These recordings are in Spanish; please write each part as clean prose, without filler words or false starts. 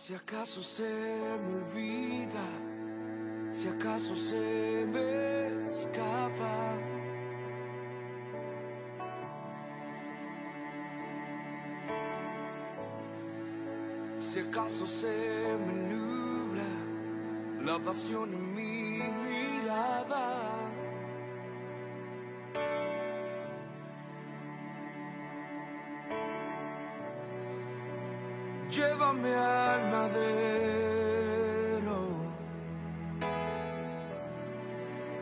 Si acaso se me olvida, si acaso se me escapa, si acaso se me nubla la pasión en mi mirada, llévame al madero,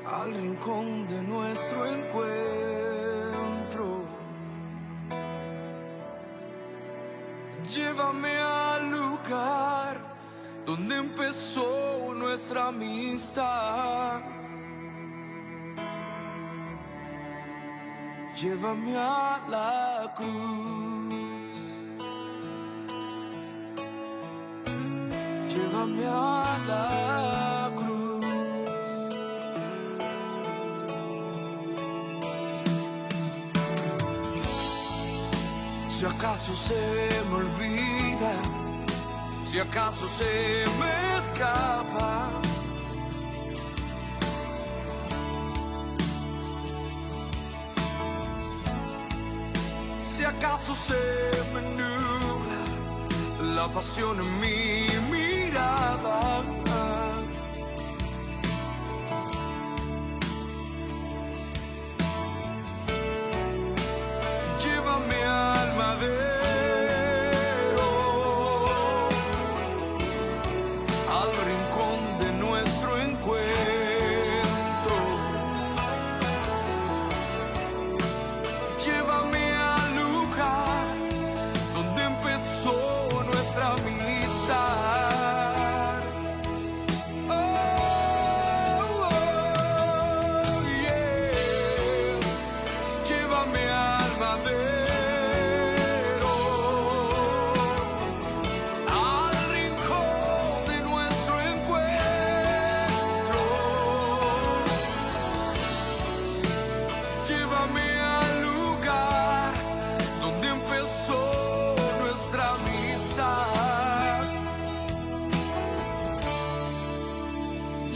al rincón de nuestro encuentro. Llévame al lugar donde empezó nuestra amistad. Llévame a la cruz. Llévame a la cruz. Si acaso se me olvida, si acaso se me escapa, si acaso se me nubla la pasión en mi mirada, llévame al madero, al rincón de nuestro encuentro. Llévame al lugar donde empezó nuestra amistad. Oh, oh, yeah. Llévame al madero, al rincón de nuestro encuentro. Llévame al lugar donde empezó nuestra amistad.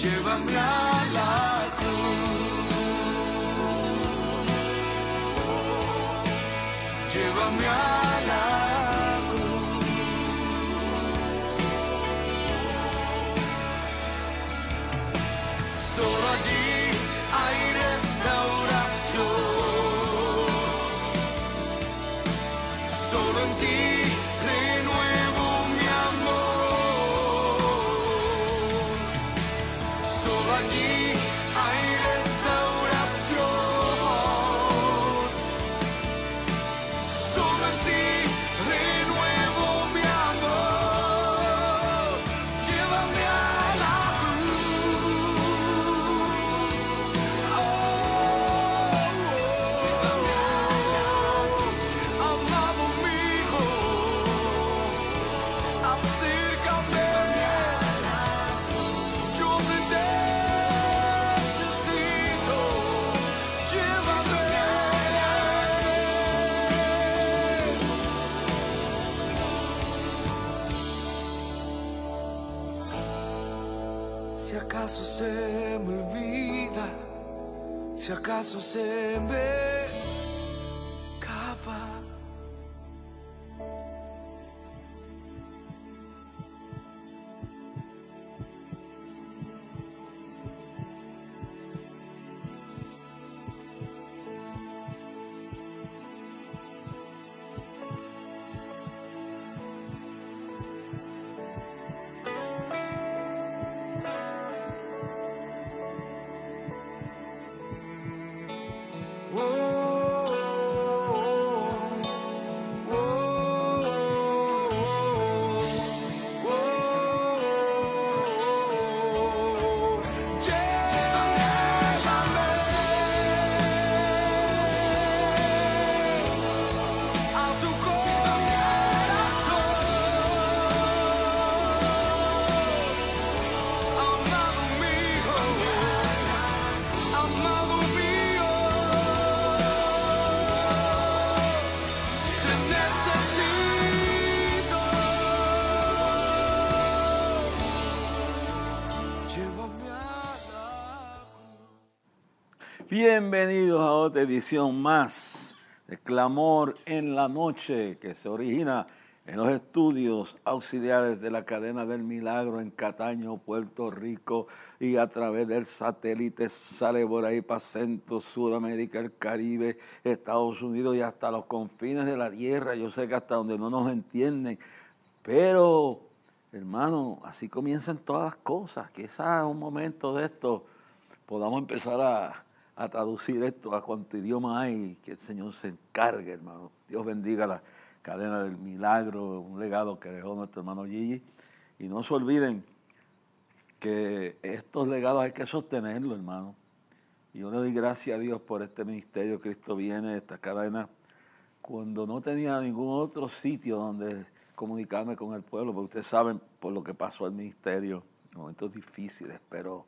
Llévame a la cruz. Llévame a la cruz. Solo allí hay restauración. Solo en ti renuevo mi amor. Solo allí hay restauración. Solo en ti renuevo mi amor. Llévame a la cruz. Llévame a la cruz. Amado amigo, acércame. Yo te necesito. Llévame. Si acaso se me olvida, si acaso se me escapa, oh. Bienvenidos a otra edición más de Clamor en la Noche, que se origina en los estudios auxiliares de la Cadena del Milagro en Cataño, Puerto Rico, y a través del satélite sale por ahí para Centro, Sudamérica, el Caribe, Estados Unidos y hasta los confines de la tierra. Yo sé que hasta donde no nos entienden, pero hermano, así comienzan todas las cosas. Quizás en un momento de esto podamos empezar a traducir esto a cuánto idioma hay, que el Señor se encargue, hermano. Dios bendiga la Cadena del Milagro, un legado que dejó nuestro hermano Gigi. Y no se olviden que estos legados hay que sostenerlos, hermano. Y yo le doy gracias a Dios por este ministerio. Cristo viene, esta cadena, cuando no tenía ningún otro sitio donde comunicarme con el pueblo, porque ustedes saben por lo que pasó al ministerio, momentos difíciles, pero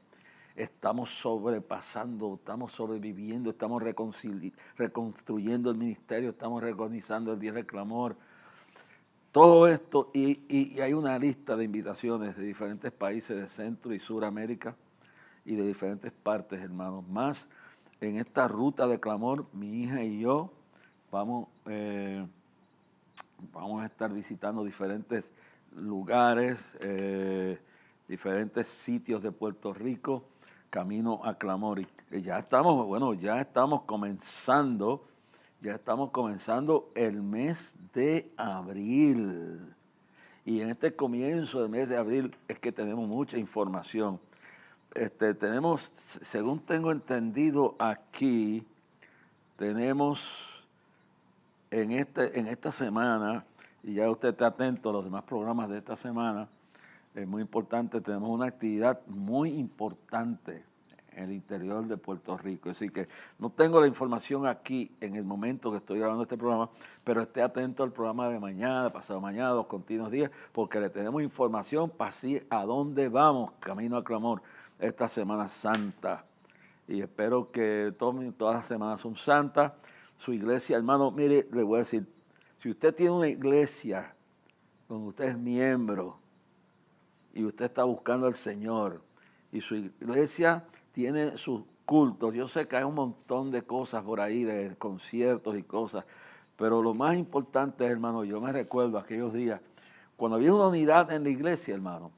estamos sobrepasando, estamos sobreviviendo, estamos reconstruyendo el ministerio, estamos reorganizando el Día del Clamor. Todo esto, y hay una lista de invitaciones de diferentes países de Centro y Suramérica y de diferentes partes, hermanos. Más en esta ruta de clamor, mi hija y yo vamos a estar visitando diferentes lugares, diferentes sitios de Puerto Rico, camino a clamor. Y ya estamos comenzando el mes de abril. Y en este comienzo del mes de abril es que tenemos mucha información. Tenemos, según tengo entendido aquí, tenemos en esta semana, y ya usted está atento a los demás programas de esta semana, es muy importante, tenemos una actividad muy importante en el interior de Puerto Rico. Así que no tengo la información aquí en el momento que estoy grabando este programa, pero esté atento al programa de mañana, pasado mañana, los continuos días, porque le tenemos información para así a dónde vamos, camino a clamor, esta Semana Santa. Y espero que todas las semanas son santas. Su iglesia, hermano, mire, le voy a decir, si usted tiene una iglesia donde usted es miembro y usted está buscando al Señor y su iglesia tiene sus cultos, yo sé que hay un montón de cosas por ahí, de conciertos y cosas, pero lo más importante, hermano, yo me recuerdo aquellos días, cuando había una unidad en la iglesia, hermano,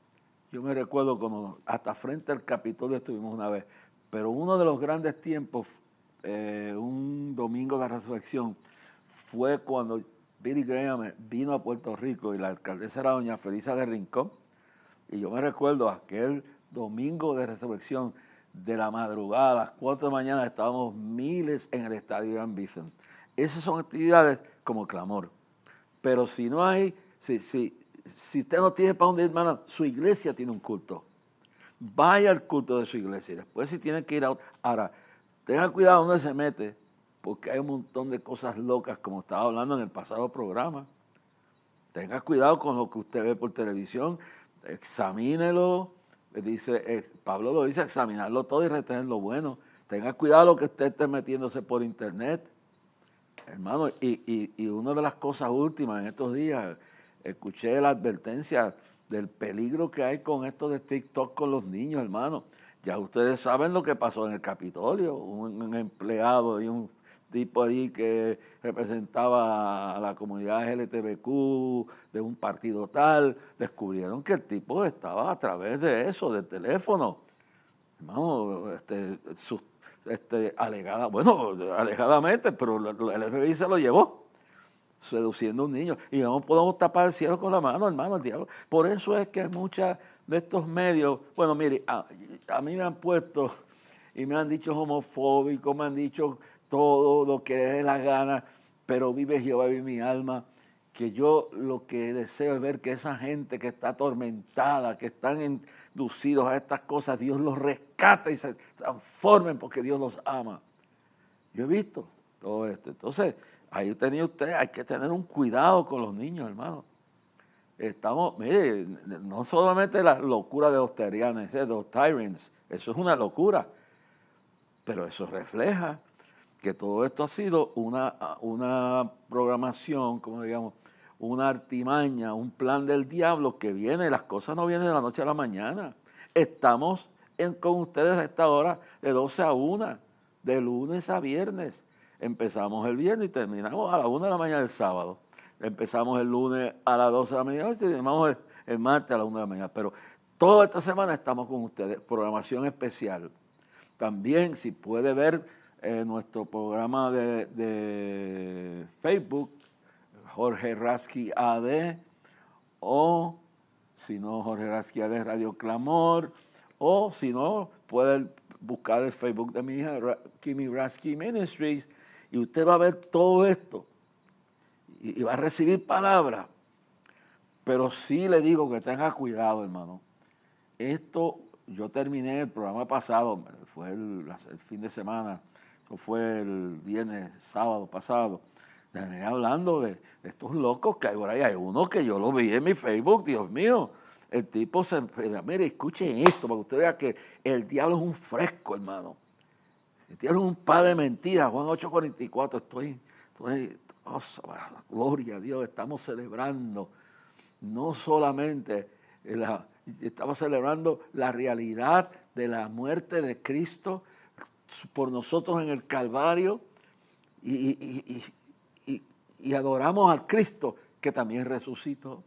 yo me recuerdo cuando hasta frente al Capitolio estuvimos una vez, pero uno de los grandes tiempos, un domingo de resurrección, fue cuando Billy Graham vino a Puerto Rico y la alcaldesa era doña Felisa de Rincón. Y yo me recuerdo aquel domingo de resurrección, de la madrugada a las 4 de la mañana, estábamos miles en el estadio Gran Vicente. Esas son actividades como clamor. Pero si no hay, si usted no tiene para dónde ir, hermano, su iglesia tiene un culto. Vaya al culto de su iglesia. Y después si tiene que ir a otro. Ahora, tenga cuidado donde se mete, porque hay un montón de cosas locas, como estaba hablando en el pasado programa. Tenga cuidado con lo que usted ve por televisión, examínelo. Pablo lo dice, examinarlo todo y retener lo bueno. Tenga cuidado lo que usted esté metiéndose por internet. Hermano, y una de las cosas últimas en estos días, escuché la advertencia del peligro que hay con esto de TikTok con los niños, hermano. Ya ustedes saben lo que pasó en el Capitolio, un empleado y un tipo ahí que representaba a la comunidad LGTBQ de un partido tal, descubrieron que el tipo estaba a través de eso, del teléfono. Hermano, alegadamente, pero el FBI se lo llevó, seduciendo a un niño. Y no podemos tapar el cielo con la mano, hermano, el diablo. Por eso es que muchas de estos medios, bueno, mire, a mí me han puesto y me han dicho homofóbico, me han dicho todo lo que dé la gana, pero vive Jehová, vive mi alma, que yo lo que deseo es ver que esa gente que está atormentada, que están inducidos a estas cosas, Dios los rescata y se transformen porque Dios los ama. Yo he visto todo esto. Entonces, ahí tenía usted, hay que tener un cuidado con los niños, hermano. Mire, no solamente la locura de los terianes, de los tyrants, eso es una locura, pero eso refleja que todo esto ha sido una programación, como digamos, una artimaña, un plan del diablo que viene, las cosas no vienen de la noche a la mañana. Estamos con ustedes a esta hora de 12 a 1. de lunes a viernes. Empezamos el viernes y terminamos a las 1 de la mañana del sábado. Empezamos el lunes a las 12 de la mañana y terminamos el martes a las 1 de la mañana. Pero toda esta semana estamos con ustedes, programación especial. También, si puede ver nuestro programa de Facebook, Jorge Rasky AD, o si no, Jorge Rasky AD Radio Clamor, o si no, puede buscar el Facebook de mi hija, Kimi Rasky Ministries, y usted va a ver todo esto y va a recibir palabras. Pero sí le digo que tenga cuidado, hermano. Esto, yo terminé el programa pasado, fue el fin de semana, fue el viernes, sábado pasado, terminé hablando de estos locos que hay por ahí. Hay uno que yo lo vi en mi Facebook, Dios mío. El tipo se... Mire, escuchen esto para que usted vea que el diablo es un fresco, hermano. El diablo es un padre de mentiras. Juan 8:44, estoy oh, gloria a Dios, estamos celebrando no solamente estamos celebrando la realidad de la muerte de Cristo por nosotros en el Calvario y adoramos al Cristo que también resucitó.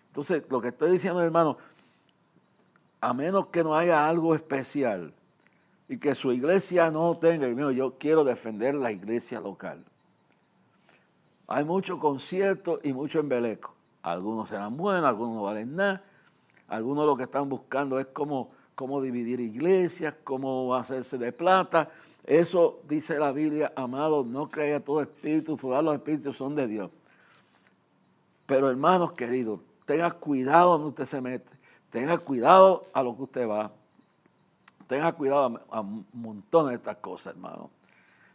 Entonces, lo que estoy diciendo, hermano, a menos que no haya algo especial y que su iglesia no tenga, yo quiero defender la iglesia local. Hay mucho concierto y mucho embeleco. Algunos serán buenos, algunos no valen nada. Algunos lo que están buscando es cómo dividir iglesias, cómo hacerse de plata. Eso dice la Biblia, amado, no crea todo espíritu, los espíritus son de Dios. Pero hermanos queridos, tenga cuidado donde usted se mete, tenga cuidado a lo que usted va, tenga cuidado a montones de estas cosas, hermano.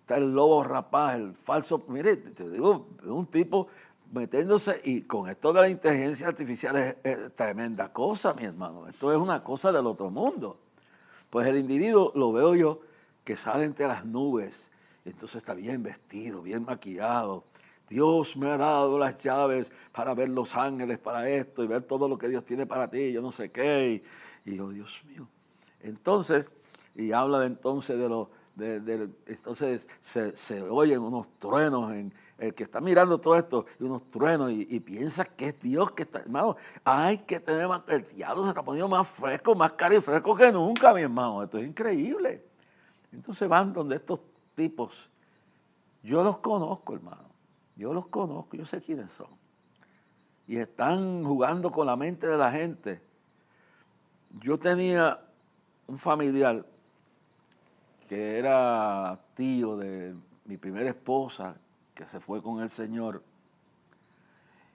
Está el lobo rapaz, el falso, mire, te digo, un tipo metiéndose, y con esto de la inteligencia artificial es tremenda cosa, mi hermano. Esto es una cosa del otro mundo. Pues el individuo, lo veo yo, que sale entre las nubes, y entonces está bien vestido, bien maquillado. Dios me ha dado las llaves para ver los ángeles, para esto, y ver todo lo que Dios tiene para ti, yo no sé qué. Y yo, Dios mío. Entonces, y habla entonces de lo... entonces se oyen unos truenos en el que está mirando todo esto, y unos truenos, y piensa que es Dios que está, hermano. Hay que tener más, el diablo se está poniendo más fresco, más caro y fresco que nunca, mi hermano. Esto es increíble. Entonces van donde estos tipos, yo los conozco, hermano, yo los conozco, yo sé quiénes son, y están jugando con la mente de la gente. Yo tenía un familiar que era tío de mi primera esposa, que se fue con el Señor.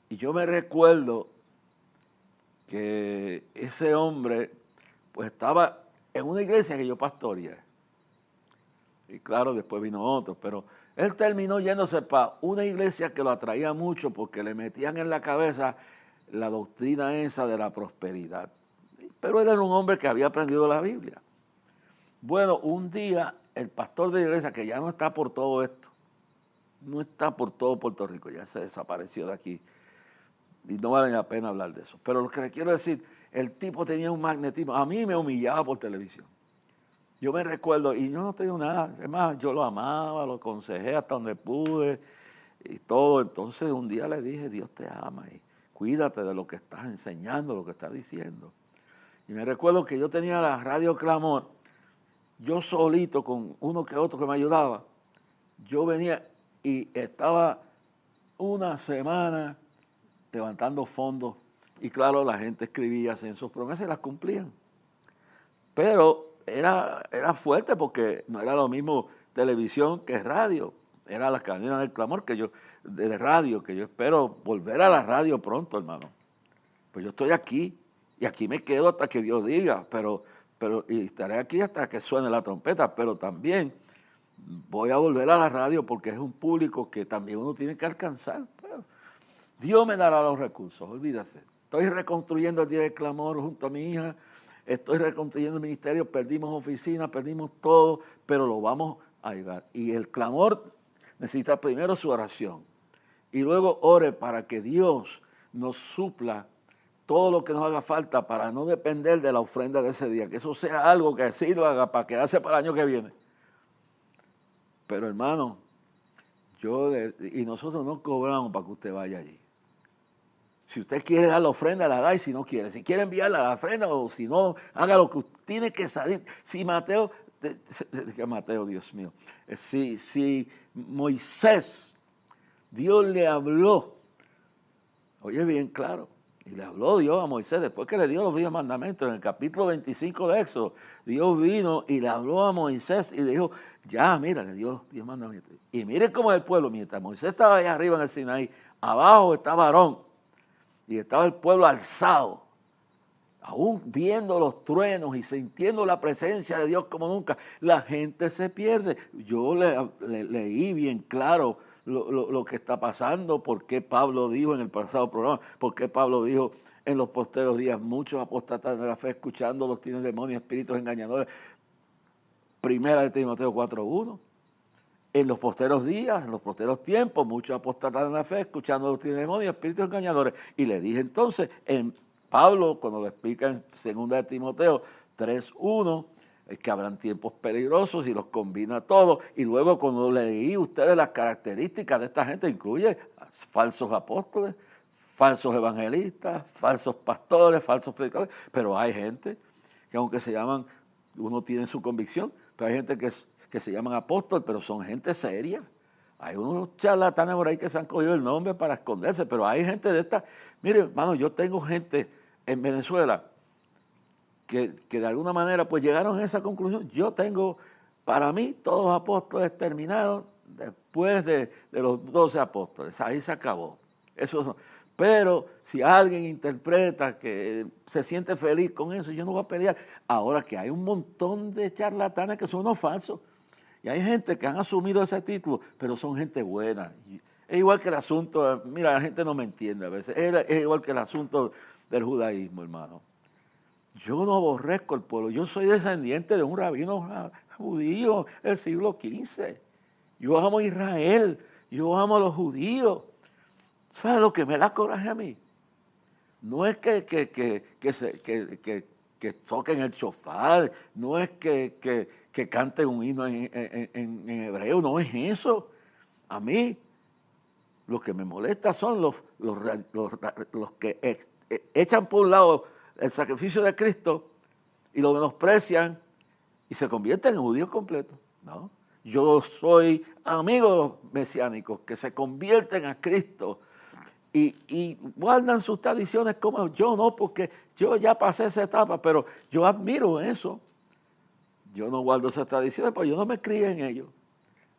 Y yo me recuerdo que ese hombre, pues estaba en una iglesia que yo pastoreé. Y claro, después vino otro, pero él terminó yéndose para una iglesia que lo atraía mucho porque le metían en la cabeza la doctrina esa de la prosperidad. Pero él era un hombre que había aprendido la Biblia. Bueno, un día el pastor de la iglesia, que ya no está por todo esto, no está por todo Puerto Rico, ya se desapareció de aquí, y no vale la pena hablar de eso. Pero lo que le quiero decir, el tipo tenía un magnetismo, a mí me humillaba por televisión. Yo me recuerdo, y yo no tengo nada, es más, yo lo amaba, lo aconsejé hasta donde pude, y todo. Entonces un día le dije, Dios te ama, y cuídate de lo que estás enseñando, lo que estás diciendo. Y me recuerdo que yo tenía la Radio Clamor, yo solito con uno que otro que me ayudaba, yo venía y estaba una semana levantando fondos, y claro, la gente escribía, hacían sus promesas y las cumplían. Pero era fuerte porque no era lo mismo televisión que radio, era la cadena del clamor de radio, que yo espero volver a la radio pronto, hermano. Pues yo estoy aquí, y aquí me quedo hasta que Dios diga, pero y estaré aquí hasta que suene la trompeta, pero también voy a volver a la radio porque es un público que también uno tiene que alcanzar. Pero Dios me dará los recursos, olvídate. Estoy reconstruyendo el Día del Clamor junto a mi hija, estoy reconstruyendo el ministerio, perdimos oficinas, perdimos todo, pero lo vamos a llegar. Y el clamor necesita primero su oración, y luego ore para que Dios nos supla todo lo que nos haga falta para no depender de la ofrenda de ese día, que eso sea algo que sirva para quedarse para el año que viene. Pero hermano, y nosotros no cobramos para que usted vaya allí. Si usted quiere dar la ofrenda, la da, y si no quiere. Si quiere enviarla a la ofrenda, o si no, haga lo que usted tiene que salir. Si Mateo, Dios mío, si Moisés, Dios le habló, oye bien claro, y le habló Dios a Moisés, después que le dio los 10 mandamientos, en el capítulo 25 de Éxodo, Dios vino y le habló a Moisés y le dijo, ya, mira, le dio los 10 mandamientos. Y miren cómo es el pueblo, mientras Moisés estaba allá arriba en el Sinaí, abajo estaba Aarón, y estaba el pueblo alzado, aún viendo los truenos y sintiendo la presencia de Dios como nunca. La gente se pierde. Yo leí bien claro lo que está pasando, por qué Pablo dijo en el pasado programa, por qué Pablo dijo en los posteros días, muchos apostatas de la fe escuchando doctrinas de demonios, espíritus engañadores. Primera de Timoteo 4:1. En los posteros días, en los posteros tiempos, muchos apostatas en la fe, escuchando doctrinas de demonios, espíritus engañadores. Y le dije entonces, en Pablo, cuando lo explica en 2 de Timoteo 3:1, es que habrán tiempos peligrosos y los combina todos. Y luego cuando leí a ustedes las características de esta gente, incluye falsos apóstoles, falsos evangelistas, falsos pastores, falsos predicadores. Pero hay gente que aunque se llaman, uno tiene su convicción, pero hay gente que se llaman apóstoles, pero son gente seria. Hay unos charlatanes por ahí que se han cogido el nombre para esconderse, pero hay gente de esta. Mire, hermano, yo tengo gente en Venezuela que de alguna manera pues llegaron a esa conclusión. Para mí, todos los apóstoles terminaron después de los 12 apóstoles. Ahí se acabó. Pero si alguien interpreta que se siente feliz con eso, yo no voy a pelear. Ahora que hay un montón de charlatanes que son unos falsos. Y hay gente que han asumido ese título, pero son gente buena. Es igual que el asunto, mira, la gente no me entiende a veces, es igual que el asunto del judaísmo, hermano. Yo no aborrezco el pueblo, yo soy descendiente de un rabino judío del siglo XV. Yo amo a Israel, yo amo a los judíos. ¿Sabes lo que me da coraje a mí? No es que toquen el shofar, no es que canten un himno en hebreo, no es eso. A mí lo que me molesta son los que echan por un lado el sacrificio de Cristo y lo menosprecian y se convierten en judíos completos. ¿No? Yo soy amigo de los mesiánicos que se convierten a Cristo y guardan sus tradiciones como yo, no, porque yo ya pasé esa etapa, pero yo admiro eso. Yo no guardo esas tradiciones, porque yo no me crié en ellos.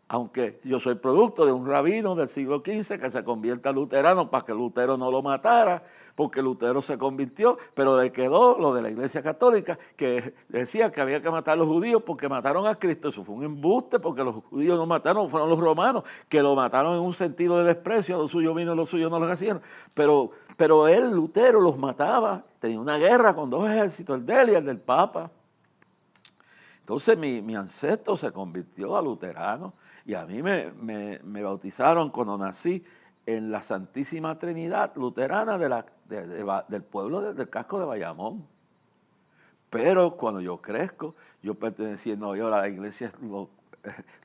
Aunque yo soy producto de un rabino del siglo XV que se convierte a luterano para que Lutero no lo matara, porque Lutero se convirtió, pero le quedó lo de la Iglesia Católica, que decía que había que matar a los judíos porque mataron a Cristo. Eso fue un embuste, porque los judíos no mataron, fueron los romanos, que lo mataron en un sentido de desprecio, lo suyo vino, lo suyo no lo hacían. Pero él, Lutero, los mataba, tenía una guerra con dos ejércitos, el de él y el del Papa. Entonces mi ancestro se convirtió a luterano y a mí me bautizaron cuando nací en la Santísima Trinidad luterana del pueblo del casco de Bayamón. Pero cuando yo crezco, yo pertenecía en Nueva York a la iglesia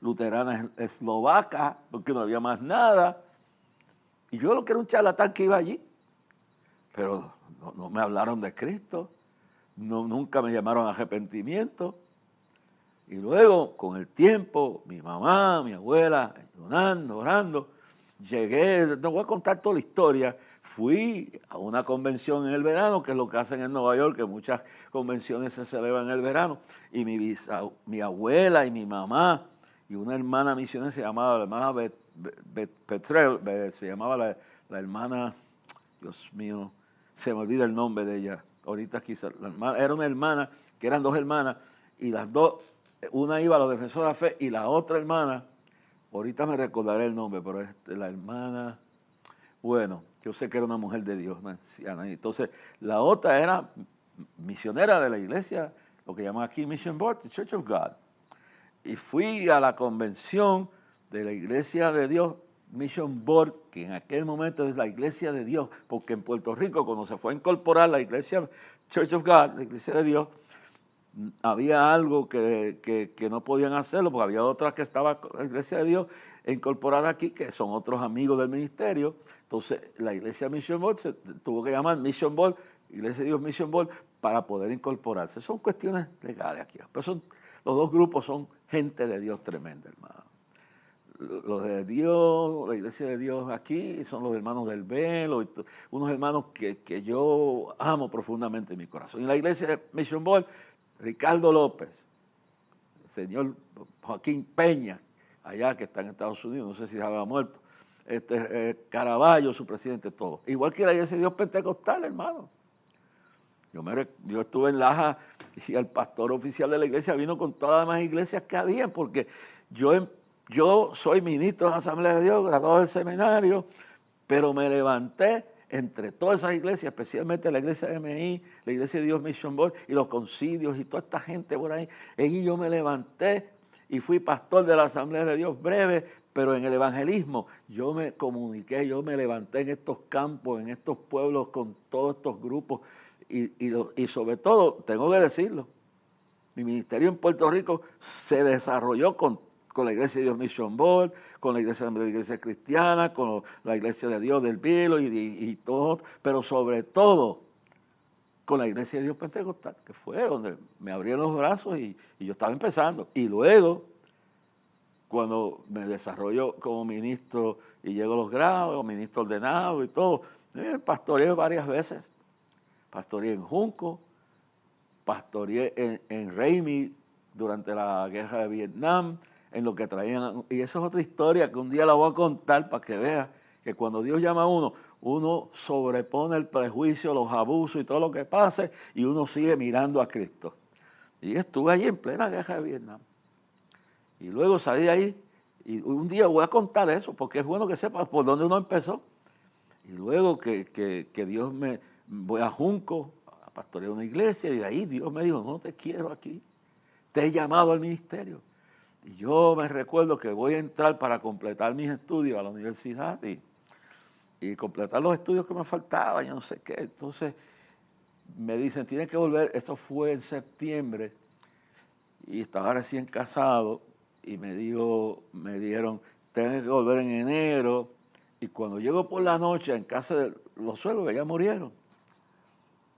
luterana eslovaca, porque no había más nada. Y yo lo que era un charlatán que iba allí. Pero no me hablaron de Cristo, nunca me llamaron a arrepentimiento. Y luego, con el tiempo, mi mamá, mi abuela, ayunando, orando, llegué, no voy a contar toda la historia, fui a una convención en el verano, que es lo que hacen en Nueva York, que muchas convenciones se celebran en el verano, y mi abuela y mi mamá, y una hermana misionera se llamaba la hermana Petrel, se llamaba la hermana, Dios mío, se me olvida el nombre de ella, ahorita quizás, era una hermana, que eran dos hermanas, y las dos, una iba a los defensores de la fe y la otra hermana, ahorita me recordaré el nombre, pero la hermana, bueno, yo sé que era una mujer de Dios, una anciana. Entonces, la otra era misionera de la iglesia, lo que llaman aquí Mission Board, the Church of God. Y fui a la convención de la iglesia de Dios, Mission Board, que en aquel momento es la iglesia de Dios, porque en Puerto Rico, cuando se fue a incorporar la iglesia Church of God, la iglesia de Dios, había algo que no podían hacerlo, porque había otras que estaban, la Iglesia de Dios, incorporada aquí, que son otros amigos del ministerio. Entonces, la Iglesia Mission Board se tuvo que llamar Mission Board, Iglesia de Dios Mission Board, para poder incorporarse. Son cuestiones legales aquí. Pero los dos grupos son gente de Dios tremenda, hermano. Los de Dios, la Iglesia de Dios aquí, son los hermanos del Velo, unos hermanos que yo amo profundamente en mi corazón. Y la Iglesia Mission Board, Ricardo López, el señor Joaquín Peña, allá que está en Estados Unidos, no sé si se había muerto, Caraballo, su presidente, todo. Igual que la Iglesia de Dios Pentecostal, hermano. Yo estuve en Laja y el pastor oficial de la iglesia vino con todas las demás iglesias que había, porque yo soy ministro de la Asamblea de Dios, graduado del seminario, pero me levanté entre todas esas iglesias, especialmente la iglesia de MI, la iglesia de Dios Mission Board y los concilios y toda esta gente por ahí. Y yo me levanté y fui pastor de la Asamblea de Dios breve, pero en el evangelismo yo me comuniqué, yo me levanté en estos campos, en estos pueblos con todos estos grupos y sobre todo, tengo que decirlo, mi ministerio en Puerto Rico se desarrolló con la Iglesia de Dios Mission Board, con la Iglesia Cristiana, con la Iglesia de Dios del Vilo y todo, pero sobre todo con la Iglesia de Dios Pentecostal, que fue donde me abrieron los brazos y yo estaba empezando. Y luego, cuando me desarrollo como ministro y llego a los grados, ministro ordenado y todo, pastoreé varias veces. Pastoreé en Junco, pastoreé en Raimi durante la guerra de Vietnam, en lo que traían. Y esa es otra historia que un día la voy a contar para que veas que cuando Dios llama a uno sobrepone el prejuicio, los abusos y todo lo que pase, y uno sigue mirando a Cristo. Y estuve allí en plena guerra de Vietnam. Y luego salí de ahí, y un día voy a contar eso, porque es bueno que sepas por dónde uno empezó. Y luego que Dios voy a Junco, a pastorear una iglesia, y de ahí Dios me dijo, no te quiero aquí, te he llamado al ministerio. Y yo me recuerdo que voy a entrar para completar mis estudios a la universidad y completar los estudios que me faltaban, yo no sé qué. Entonces me dicen, tienes que volver, esto fue en septiembre, y estaba recién casado, y me dieron, tienes que volver en enero, y cuando llego por la noche en casa de los suegros que ya murieron,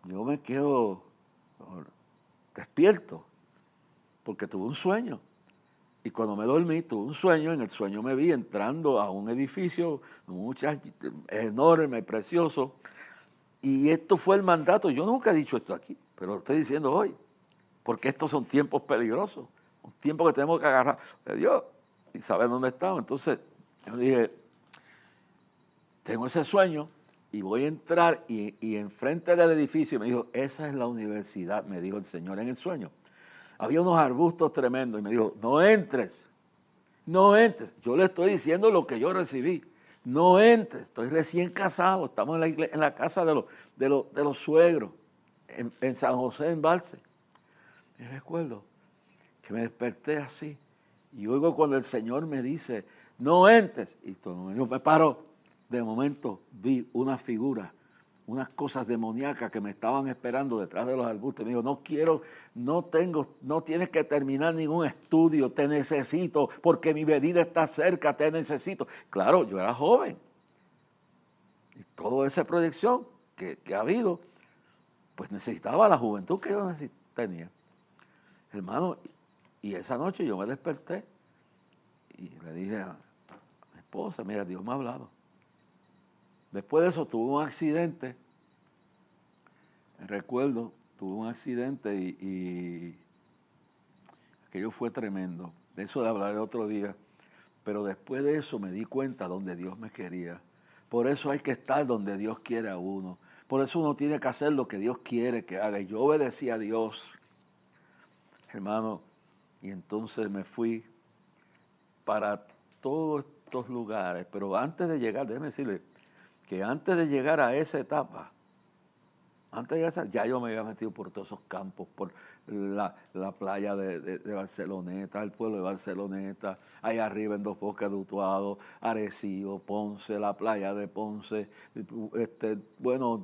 yo me quedo despierto, porque tuve un sueño. Y cuando me dormí, tuve un sueño. En el sueño me vi entrando a un edificio enorme, precioso. Y esto fue el mandato. Yo nunca he dicho esto aquí, pero lo estoy diciendo hoy. Porque estos son tiempos peligrosos. Un tiempo que tenemos que agarrar de Dios y saber dónde estamos. Entonces, yo dije, tengo ese sueño y voy a entrar. Y enfrente del edificio me dijo, esa es la universidad, me dijo el Señor en el sueño. Había unos arbustos tremendos y me dijo, no entres, no entres. Yo le estoy diciendo lo que yo recibí. No entres, estoy recién casado, estamos en la casa de los suegros, en San José, en Valse. Y recuerdo que me desperté así y oigo cuando el Señor me dice, no entres. Y yo me paro, de momento vi una figura, unas cosas demoníacas que me estaban esperando detrás de los arbustos. Me dijo, no tienes que terminar ningún estudio, te necesito, porque mi venida está cerca, te necesito. Claro, yo era joven. Y toda esa proyección que ha habido, pues necesitaba la juventud que yo tenía. Hermano, y esa noche yo me desperté y le dije a mi esposa, mira, Dios me ha hablado. Después de eso tuve un accidente, recuerdo, tuve un accidente y aquello fue tremendo. De eso le hablaré otro día. Pero después de eso me di cuenta donde Dios me quería. Por eso hay que estar donde Dios quiere a uno. Por eso uno tiene que hacer lo que Dios quiere que haga. Y yo obedecí a Dios, hermano, y entonces me fui para todos estos lugares. Pero antes de llegar, déjeme decirle, que antes de llegar a esa etapa, ya yo me había metido por todos esos campos, por la playa de Barceloneta, el pueblo de Barceloneta, ahí arriba en Dos Bocas de Utuado, Arecibo, Ponce, la playa de Ponce,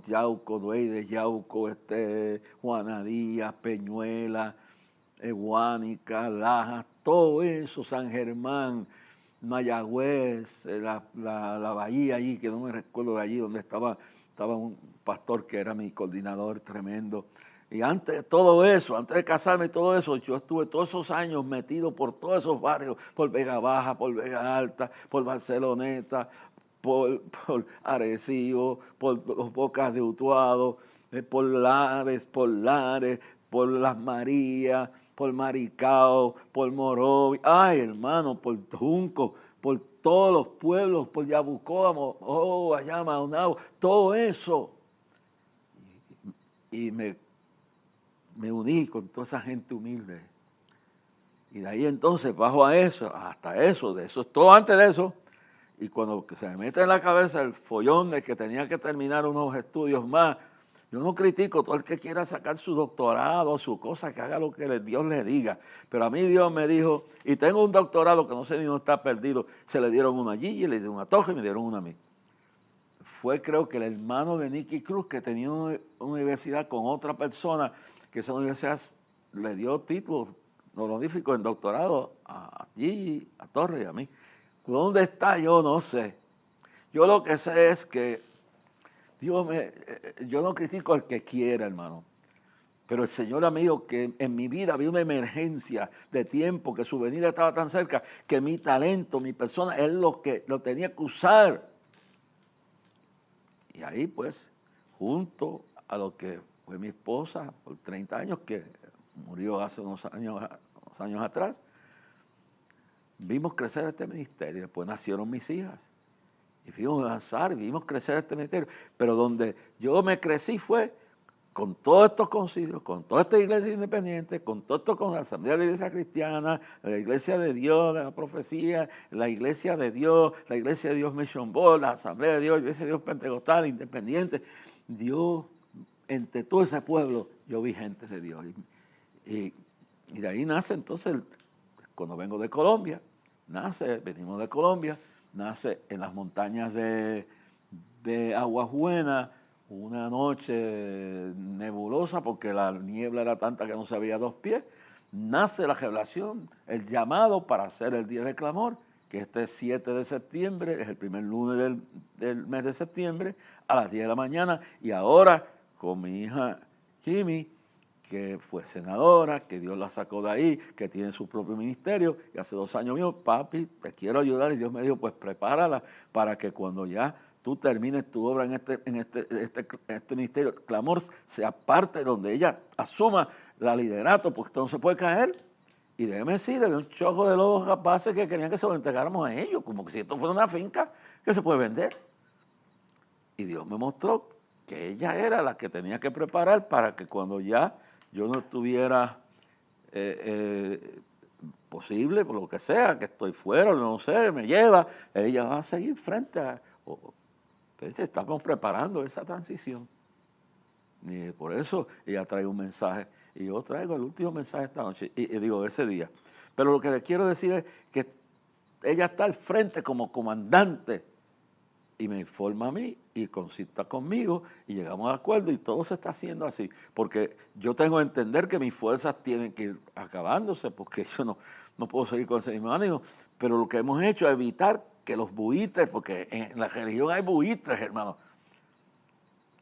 Yauco, Duey de Yauco, Juana Díaz, Peñuela, Guánica, Lajas, todo eso, San Germán, Mayagüez, la bahía allí, que no me recuerdo de allí, donde estaba un pastor que era mi coordinador tremendo. Y antes de todo eso, antes de casarme y todo eso, yo estuve todos esos años metido por todos esos barrios, por Vega Baja, por Vega Alta, por Barceloneta, por Arecibo, por los Bocas de Utuado, por Lares, por Las Marías, por Maricao, por Morovi, ay hermano, por Junco, por todos los pueblos, por Yabucoa, allá Maunabo, todo eso. Y me uní con toda esa gente humilde. Y de ahí entonces bajo a eso, hasta eso, de eso, todo antes de eso. Y cuando se me mete en la cabeza el follón de que tenía que terminar unos estudios más, yo no critico todo el que quiera sacar su doctorado, su cosa, que haga lo que Dios le diga. Pero a mí Dios me dijo, y tengo un doctorado que no sé ni dónde está perdido, se le dieron una allí, le dieron una Toja y me dieron una a mí. Fue creo que el hermano de Nicky Cruz, que tenía una universidad con otra persona, que esa universidad le dio título honorífico en doctorado a Gigi, a Torres y a mí. ¿Dónde está? Yo no sé. Yo lo que sé es que yo no critico al que quiera, hermano. Pero el Señor amigo, que en mi vida había una emergencia de tiempo, que su venida estaba tan cerca, que mi talento, mi persona, Él lo tenía que usar. Y ahí pues, junto a lo que fue mi esposa por 30 años, que murió hace unos años atrás, vimos crecer este ministerio. Después nacieron mis hijas. Y vimos lanzar, vimos crecer este ministerio. Pero donde yo me crecí fue con todos estos concilios, con toda esta iglesia independiente, con todo esto con la Asamblea de la Iglesia Cristiana, la Iglesia de Dios, la Profecía, la Iglesia de Dios, la Iglesia de Dios Mission Board, la Asamblea de Dios, la Iglesia de Dios Pentecostal, Independiente. Dios, entre todo ese pueblo, yo vi gente de Dios. Y de ahí nace entonces, cuando vengo de Colombia, venimos de Colombia, nace en las montañas de Aguas Buenas, una noche nebulosa porque la niebla era tanta que no se veía 2 pies, nace la revelación, el llamado para hacer el día de clamor, que este 7 de septiembre, es el primer lunes del mes de septiembre, a las 10 de la mañana, y ahora con mi hija Jimmy, que fue senadora, que Dios la sacó de ahí, que tiene su propio ministerio, y hace 2 años mío, papi, te quiero ayudar, y Dios me dijo, pues prepárala para que cuando ya tú termines tu obra en este ministerio, clamor sea parte donde ella asuma la liderato, porque esto no se puede caer. Y déjeme decir, había un choco de los rapaces que querían que se lo entregáramos a ellos, como que si esto fuera una finca que se puede vender. Y Dios me mostró que ella era la que tenía que preparar para que cuando ya yo no estuviera posible, por lo que sea, que estoy fuera, no sé, me lleva, ella va a seguir frente a... Estamos preparando esa transición. Y por eso ella trae un mensaje. Y yo traigo el último mensaje esta noche, y digo, ese día. Pero lo que le quiero decir es que ella está al frente como comandante y me informa a mí y consulta conmigo y llegamos a acuerdo y todo se está haciendo así. Porque yo tengo que entender que mis fuerzas tienen que ir acabándose porque yo no puedo seguir con ese mismo ánimo. Pero lo que hemos hecho es evitar que los buitres, porque en la religión hay buitres, hermano.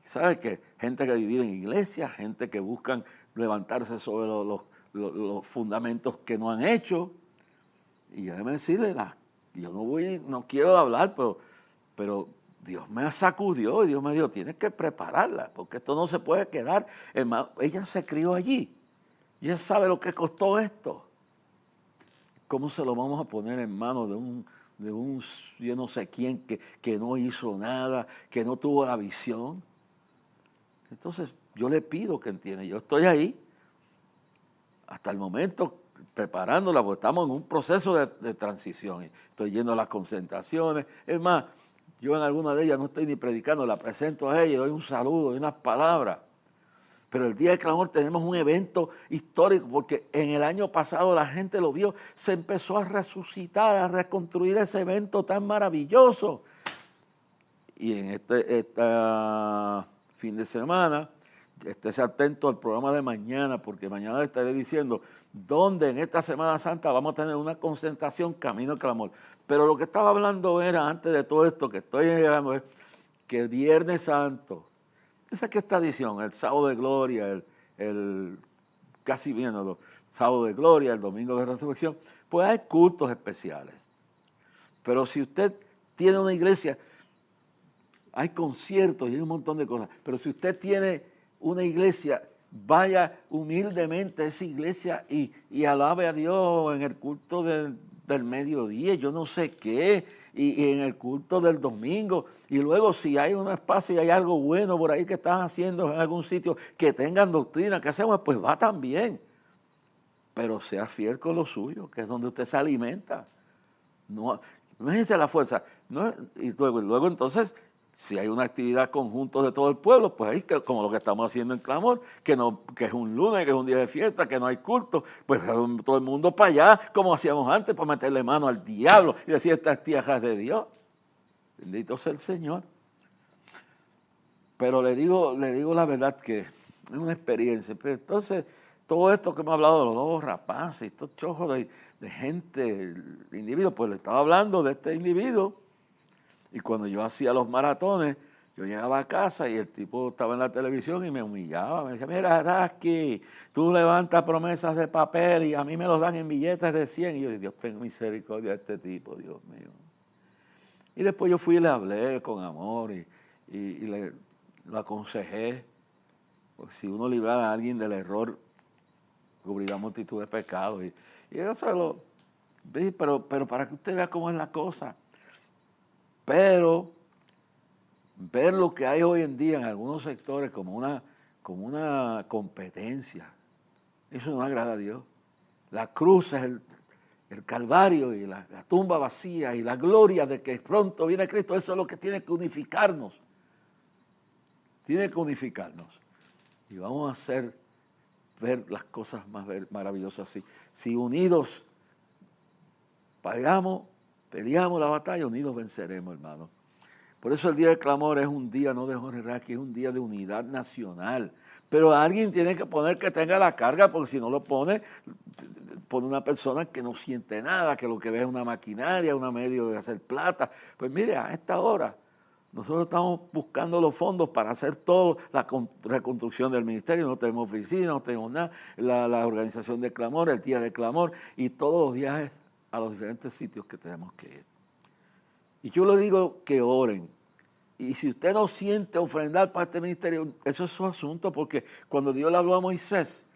¿Sabes qué? Gente que divide en iglesias, gente que buscan levantarse sobre los fundamentos que no han hecho. Y déjeme decirle, yo no quiero hablar, pero Dios me sacudió y Dios me dijo, tienes que prepararla, porque esto no se puede quedar. Hermano, ella se crió allí. Ella sabe lo que costó esto. ¿Cómo se lo vamos a poner en manos de un yo no sé quién que no hizo nada, que no tuvo la visión? Entonces, yo le pido que entienda, yo estoy ahí, hasta el momento, preparándola, porque estamos en un proceso de transición. Estoy yendo a las concentraciones. Es más, yo en alguna de ellas no estoy ni predicando, la presento a ella, doy un saludo, doy unas palabras. Pero el Día de Clamor tenemos un evento histórico, porque en el año pasado la gente lo vio, se empezó a resucitar, a reconstruir ese evento tan maravilloso. Y en este fin de semana estése atento al programa de mañana, porque mañana le estaré diciendo dónde en esta Semana Santa vamos a tener una concentración camino al clamor. Pero lo que estaba hablando era, antes de todo esto que estoy llegando, es que el Viernes Santo, esa que esta edición, el sábado de gloria, el casi viéndolo, sábado de gloria, el domingo de resurrección, pues hay cultos especiales. Pero si usted tiene una iglesia, hay conciertos y hay un montón de cosas, pero si usted tiene una iglesia, vaya humildemente a esa iglesia y alabe a Dios en el culto del mediodía, yo no sé qué, y en el culto del domingo, y luego si hay un espacio y hay algo bueno por ahí que están haciendo en algún sitio que tengan doctrina, que hacemos, pues va también, pero sea fiel con lo suyo, que es donde usted se alimenta. No, imagínese la fuerza, ¿no? Y luego entonces, si hay una actividad conjunta de todo el pueblo, pues ahí como lo que estamos haciendo en Clamor, que es un lunes, que es un día de fiesta, que no hay culto, pues todo el mundo para allá, como hacíamos antes, para meterle mano al diablo y decir estas tierras de Dios. Bendito sea el Señor. Pero le digo la verdad que es una experiencia. Pero entonces, todo esto que hemos hablado de los lobos rapaces, estos chojos de gente, de individuos, pues le estaba hablando de este individuo. Y cuando yo hacía los maratones, yo llegaba a casa y el tipo estaba en la televisión y me humillaba. Me decía, mira, Rasky, tú levantas promesas de papel y a mí me los dan en billetes de 100. Y yo dije, Dios, ten misericordia de este tipo, Dios mío. Y después yo fui y le hablé con amor y lo aconsejé. Porque si uno librara a alguien del error, cubrirá multitud de pecados. Y yo se lo dije, pero para que usted vea cómo es la cosa. Pero ver lo que hay hoy en día en algunos sectores como una competencia, eso no agrada a Dios. La cruz es el Calvario y la tumba vacía y la gloria de que pronto viene Cristo, eso es lo que tiene que unificarnos. Tiene que unificarnos. Y vamos a hacer ver las cosas más maravillosas así. Si unidos peleamos la batalla, unidos venceremos, hermano. Por eso el día del clamor es un día no de Jorge Rasky, es un día de unidad nacional. Pero alguien tiene que poner que tenga la carga, porque si no lo pone una persona que no siente nada, que lo que ve es una maquinaria, un medio de hacer plata. Pues mire, a esta hora nosotros estamos buscando los fondos para hacer toda la reconstrucción del ministerio. No tenemos oficina, no tenemos nada, la organización de clamor, el día de clamor y todos los viajes a los diferentes sitios que tenemos que ir. Y yo le digo que oren. Y si usted no siente ofrendar para este ministerio, eso es su asunto, porque cuando Dios le habló a Moisés,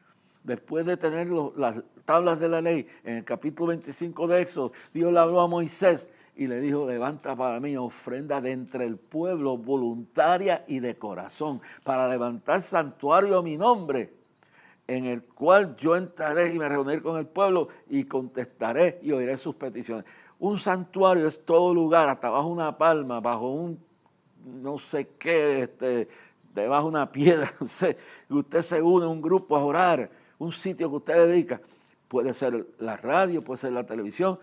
después de tener las tablas de la ley, en el capítulo 25 de Éxodo, Dios le habló a Moisés y le dijo, levanta para mí ofrenda de entre el pueblo, voluntaria y de corazón, para levantar santuario a mi nombre, en el cual yo entraré y me reuniré con el pueblo y contestaré y oiré sus peticiones. Un santuario es todo lugar, hasta bajo una palma, bajo un no sé qué, debajo de una piedra, no sé, y usted se une a un grupo a orar, un sitio que usted dedica. Puede ser la radio, puede ser la televisión,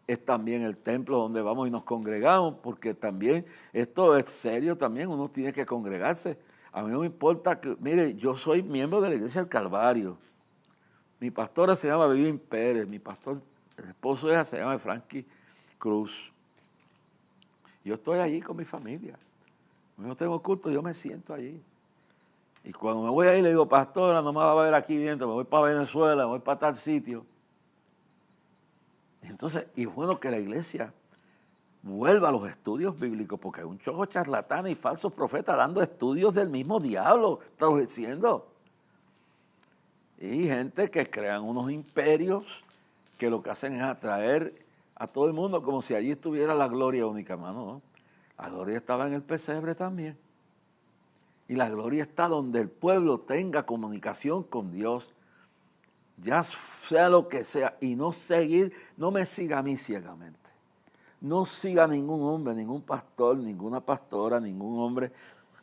es también el templo donde vamos y nos congregamos, porque también esto es serio también, uno tiene que congregarse. A mí no me importa que, mire, yo soy miembro de la Iglesia del Calvario. Mi pastora se llama Vivín Pérez, mi pastor, el esposo de ella se llama Frankie Cruz. Yo estoy allí con mi familia. No tengo culto, yo me siento allí. Y cuando me voy ahí le digo, pastora, no me va a ver aquí viendo, me voy para Venezuela, me voy para tal sitio. Entonces, y bueno que la iglesia vuelva a los estudios bíblicos, porque hay un chojo charlatán y falsos profetas dando estudios del mismo diablo, traduciendo. Y gente que crean unos imperios que lo que hacen es atraer a todo el mundo como si allí estuviera la gloria única, hermano, ¿no? La gloria estaba en el pesebre también. Y la gloria está donde el pueblo tenga comunicación con Dios, ya sea lo que sea, y no me siga a mí ciegamente. No siga a ningún hombre, ningún pastor, ninguna pastora, ningún hombre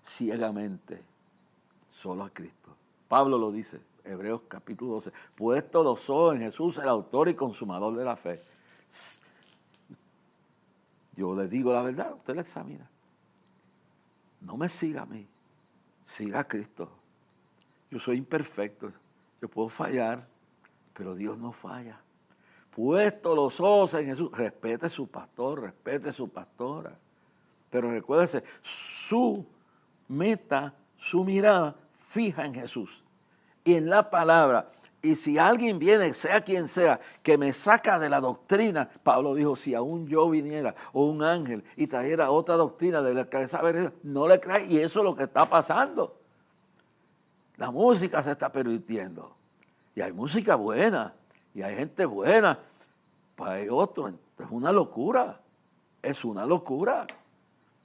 ciegamente. Solo a Cristo. Pablo lo dice, Hebreos capítulo 12. Puesto los ojos en Jesús, el autor y consumador de la fe. Yo le digo la verdad, usted la examina. No me siga a mí, siga a Cristo. Yo soy imperfecto, yo puedo fallar, pero Dios no falla. Puesto los ojos en Jesús, respete a su pastor, respete a su pastora. Pero recuérdese, su meta, su mirada fija en Jesús y en la palabra. Y si alguien viene, sea quien sea, que me saca de la doctrina, Pablo dijo, si aún yo viniera o un ángel y trajera otra doctrina de la que sabe, no le creáis. Y eso es lo que está pasando. La música se está pervirtiendo. Y hay música buena, y hay gente buena, pero hay otro. Es una locura. Es una locura.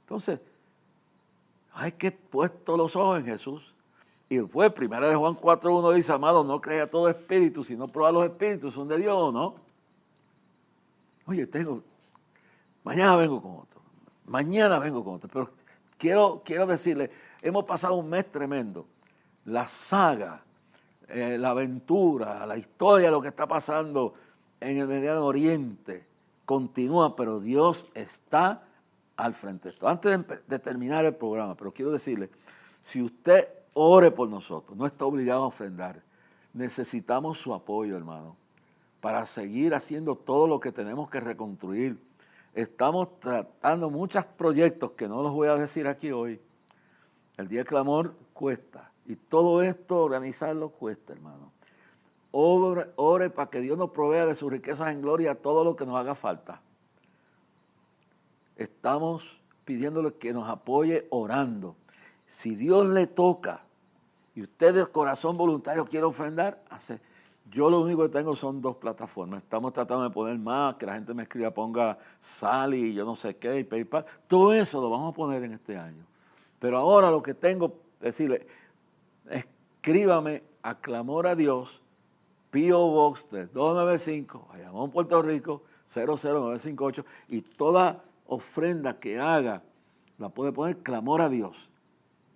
Entonces, hay que puesto los ojos en Jesús. Y después, 1 de Juan 4:1 dice, amado, no crea todo espíritu, sino prueba los espíritus, ¿son de Dios o no? Oye, mañana vengo con otro. Mañana vengo con otro. Pero quiero decirle, hemos pasado un mes tremendo. La saga, la aventura, la historia, lo que está pasando en el Mediano Oriente, continúa, pero Dios está al frente. Antes de terminar el programa, pero quiero decirle, si usted ore por nosotros, no está obligado a ofrendar. Necesitamos su apoyo, hermano, para seguir haciendo todo lo que tenemos que reconstruir. Estamos tratando muchos proyectos que no los voy a decir aquí hoy. El Día de Clamor cuesta. Y todo esto, organizarlo, cuesta, hermano. Ore para que Dios nos provea de sus riquezas en gloria todo lo que nos haga falta. Estamos pidiéndole que nos apoye orando. Si Dios le toca y usted de corazón voluntario quiere ofrendar, hace. Yo lo único que tengo son 2 plataformas. Estamos tratando de poner más, que la gente me escriba, ponga Sally y yo no sé qué, y PayPal. Todo eso lo vamos a poner en este año. Pero ahora lo que tengo, decirle, escríbame a Clamor a Dios, P.O. Box 3295, Bayamón, Puerto Rico, 00958, y toda ofrenda que haga la puede poner Clamor a Dios.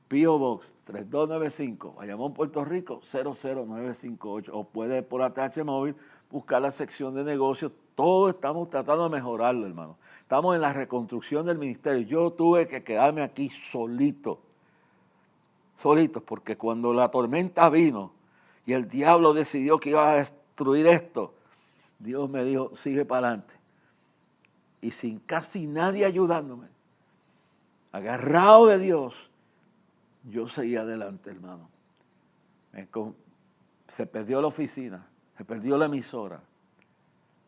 P.O. Box 3295, Bayamón, Puerto Rico, 00958. O puede por ATH móvil buscar la sección de negocios. Todo estamos tratando de mejorarlo, hermano. Estamos en la reconstrucción del ministerio. Yo tuve que quedarme aquí solito, porque cuando la tormenta vino y el diablo decidió que iba a destruir esto, Dios me dijo, sigue para adelante. Y sin casi nadie ayudándome, agarrado de Dios, yo seguí adelante, hermano. Se perdió la oficina, se perdió la emisora.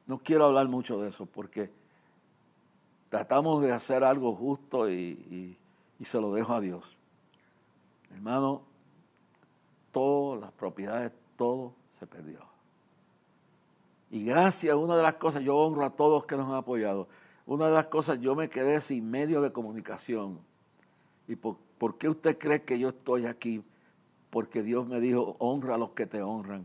No quiero hablar mucho de eso porque tratamos de hacer algo justo y se lo dejo a Dios. Hermano, todas las propiedades, todo se perdió. Y gracias a una de las cosas, yo honro a todos que nos han apoyado. Una de las cosas, yo me quedé sin medio de comunicación. ¿Y por qué usted cree que yo estoy aquí? Porque Dios me dijo, honra a los que te honran.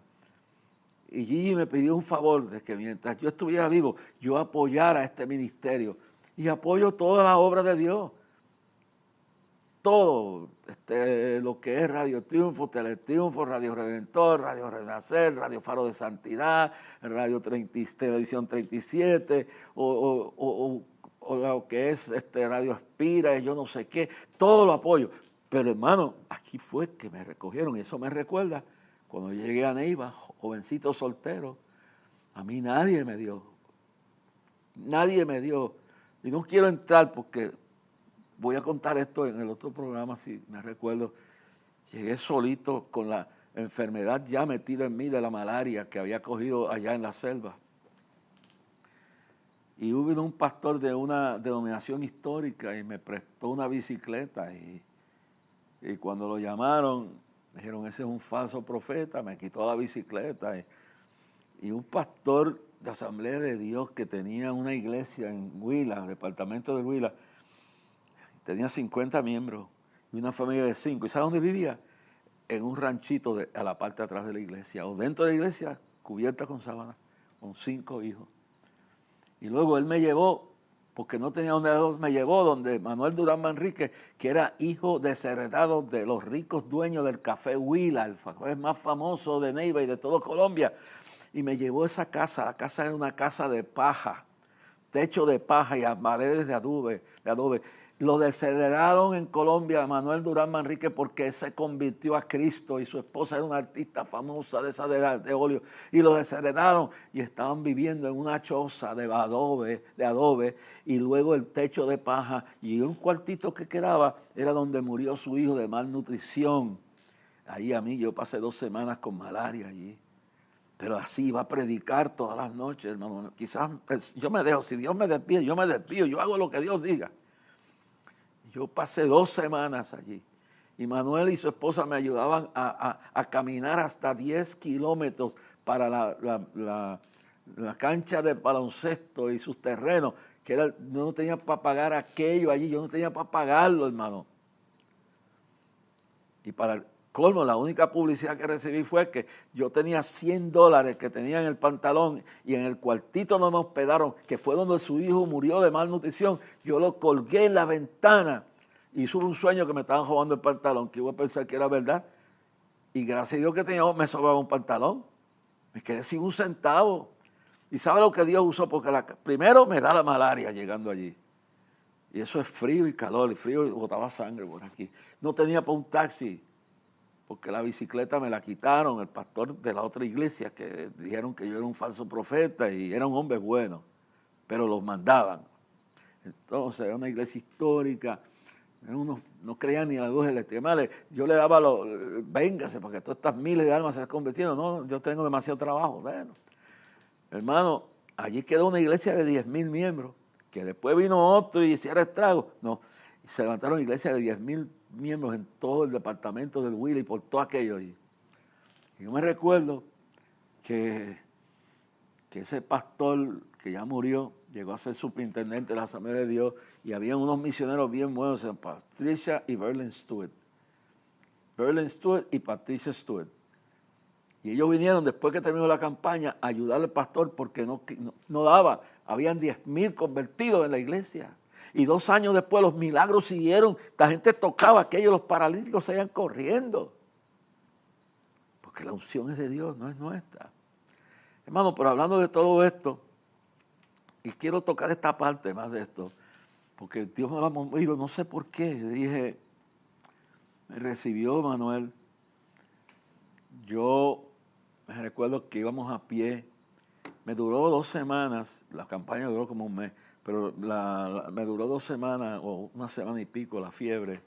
Y Gigi me pidió un favor de que mientras yo estuviera vivo, yo apoyara este ministerio. Y apoyo toda la obra de Dios. Todo lo que es Radio Triunfo, Teletriunfo, Radio Redentor, Radio Renacer, Radio Faro de Santidad, Televisión 37, o lo que es Radio Aspira, yo no sé qué, todo lo apoyo. Pero hermano, aquí fue que me recogieron, y eso me recuerda cuando llegué a Neiva, jovencito soltero, a mí nadie me dio, y no quiero entrar porque voy a contar esto en el otro programa, si me recuerdo. Llegué solito con la enfermedad ya metida en mí de la malaria que había cogido allá en la selva. Y hubo un pastor de una denominación histórica y me prestó una bicicleta. Y cuando lo llamaron, dijeron, ese es un falso profeta, me quitó la bicicleta. Y un pastor de Asamblea de Dios que tenía una iglesia en Huila, departamento de Huila, tenía 50 miembros y una familia de 5. ¿Y sabe dónde vivía? En un ranchito a la parte de atrás de la iglesia, o dentro de la iglesia, cubierta con sábana, con 5 hijos. Y luego él me llevó, porque no tenía donde, me llevó donde Manuel Durán Manrique, que era hijo desheredado de los ricos dueños del café Huila, el café más famoso de Neiva y de todo Colombia. Y me llevó a esa casa. La casa era una casa de paja, techo de paja y paredes de adobe. Lo desheredaron en Colombia a Manuel Durán Manrique porque él se convirtió a Cristo y su esposa era una artista famosa de esa de óleo. Y lo desheredaron y estaban viviendo en una choza de adobe y luego el techo de paja. Y un cuartito que quedaba era donde murió su hijo de malnutrición. Ahí yo pasé 2 semanas con malaria allí. Pero así iba a predicar todas las noches, hermano. Quizás yo me dejo, si Dios me despide, yo me despido, yo hago lo que Dios diga. Yo pasé 2 semanas allí y Manuel y su esposa me ayudaban a caminar hasta 10 kilómetros para la cancha de baloncesto y sus terrenos, que yo no tenía para pagar aquello allí, yo no tenía para pagarlo, hermano. Y para el colmo, la única publicidad que recibí fue que yo tenía $100 que tenía en el pantalón y en el cuartito donde me hospedaron, que fue donde su hijo murió de malnutrición, yo lo colgué en la ventana y tuve un sueño que me estaban robando el pantalón, que iba a pensar que era verdad. Y gracias a Dios que me sobraba un pantalón. Me quedé sin un centavo. ¿Y sabe lo que Dios usó? Porque primero me da la malaria llegando allí. Y eso es frío y calor, y frío y botaba sangre por aquí. No tenía para un taxi, porque la bicicleta me la quitaron, el pastor de la otra iglesia, que dijeron que yo era un falso profeta y era un hombre bueno, pero los mandaban. Entonces, era una iglesia histórica, no creían ni en la luz eléctrica. Yo le daba véngase, porque todas estas miles de almas se han convertido. No, yo tengo demasiado trabajo. Bueno, hermano, allí quedó una iglesia de 10,000 miembros, que después vino otro y hiciera estragos. No, se levantaron iglesias de 10,000 miembros en todo el departamento del Willy, por todo aquello allí. Y yo me recuerdo que ese pastor que ya murió, llegó a ser superintendente de la Asamblea de Dios y había unos misioneros bien buenos, Patricia y Berlin Stewart. Berlin Stewart y Patricia Stewart. Y ellos vinieron después que terminó la campaña a ayudar al pastor porque no daba. Habían 10,000 convertidos en la iglesia. Y 2 años después los milagros siguieron. La gente tocaba aquello, los paralíticos se iban corriendo. Porque la unción es de Dios, no es nuestra. Hermano, pero hablando de todo esto, y quiero tocar esta parte más de esto, porque Dios me lo ha movido, no sé por qué. Dije, me recibió Manuel. Yo me recuerdo que íbamos a pie. Me duró 2 semanas, la campaña duró como un mes, pero me duró 2 semanas o 1 semana y pico la fiebre.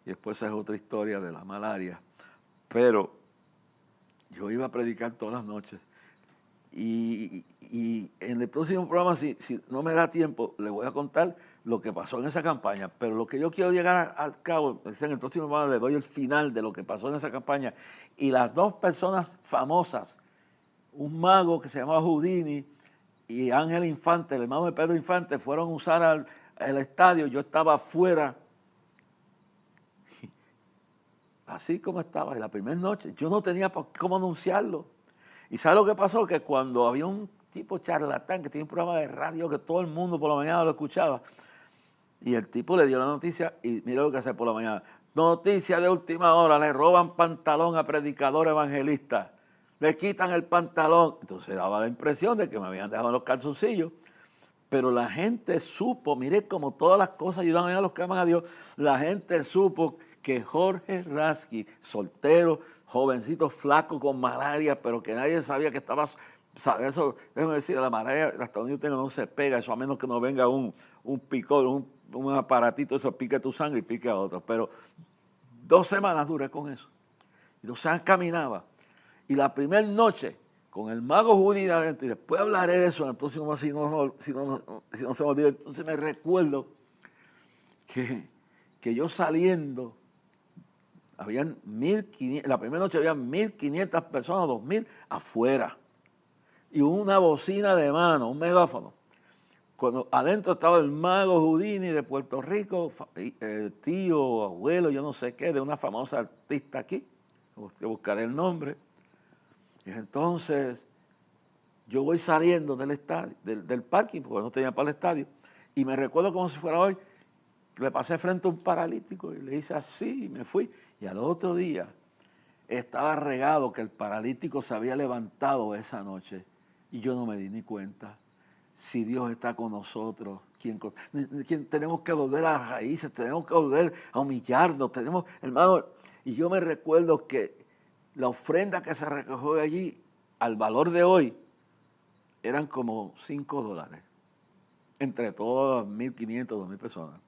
Y después es otra historia de la malaria. Pero yo iba a predicar todas las noches. Y en el próximo programa, si no me da tiempo, le voy a contar lo que pasó en esa campaña. Pero lo que yo quiero llegar al cabo, en el próximo programa le doy el final de lo que pasó en esa campaña. Y las 2 personas famosas, un mago que se llamaba Houdini y Ángel Infante, el hermano de Pedro Infante, fueron a usar el estadio. Yo estaba afuera, así como estaba, y la primera noche yo no tenía cómo anunciarlo. ¿Y sabe lo que pasó? Que cuando había un tipo charlatán que tenía un programa de radio que todo el mundo por la mañana lo escuchaba, y el tipo le dio la noticia, y mira lo que hace por la mañana. Noticia de última hora, le roban pantalón a predicador evangelista, le quitan el pantalón. Entonces daba la impresión de que me habían dejado en los calzoncillos, pero la gente supo, mire como todas las cosas ayudan a los que aman a Dios, la gente supo que Jorge Rasky, soltero, jovencito, flaco, con malaria, pero que nadie sabía que estaba, eso, déjame decir, la malaria, hasta donde yo tengo, no se pega, eso a menos que no venga un picor, un aparatito, eso pique tu sangre y pique a otro. Pero 2 semanas duré con eso. Y 2 semanas caminaba. Y la primera noche, con el mago Houdini adentro, y después hablaré de eso en el próximo, si no se me olvida. Entonces me recuerdo que yo saliendo, habían 1,500, la primera noche había 1,500 personas, 2,000 afuera. Y una bocina de mano, un megáfono. Cuando adentro estaba el mago Houdini de Puerto Rico, tío, abuelo, yo no sé qué, de una famosa artista aquí. Buscaré el nombre. Y entonces yo voy saliendo del estadio, del parking, porque no tenía para el estadio. Y me recuerdo como si fuera hoy, le pasé frente a un paralítico y le hice así y me fui. Y al otro día estaba regado que el paralítico se había levantado esa noche y yo no me di ni cuenta. Si Dios está con nosotros, Tenemos que volver a las raíces, tenemos que volver a humillarnos, hermano, y yo me recuerdo que la ofrenda que se recogió allí, al valor de hoy, eran como $5, entre todas 1.500, 2.000 personas.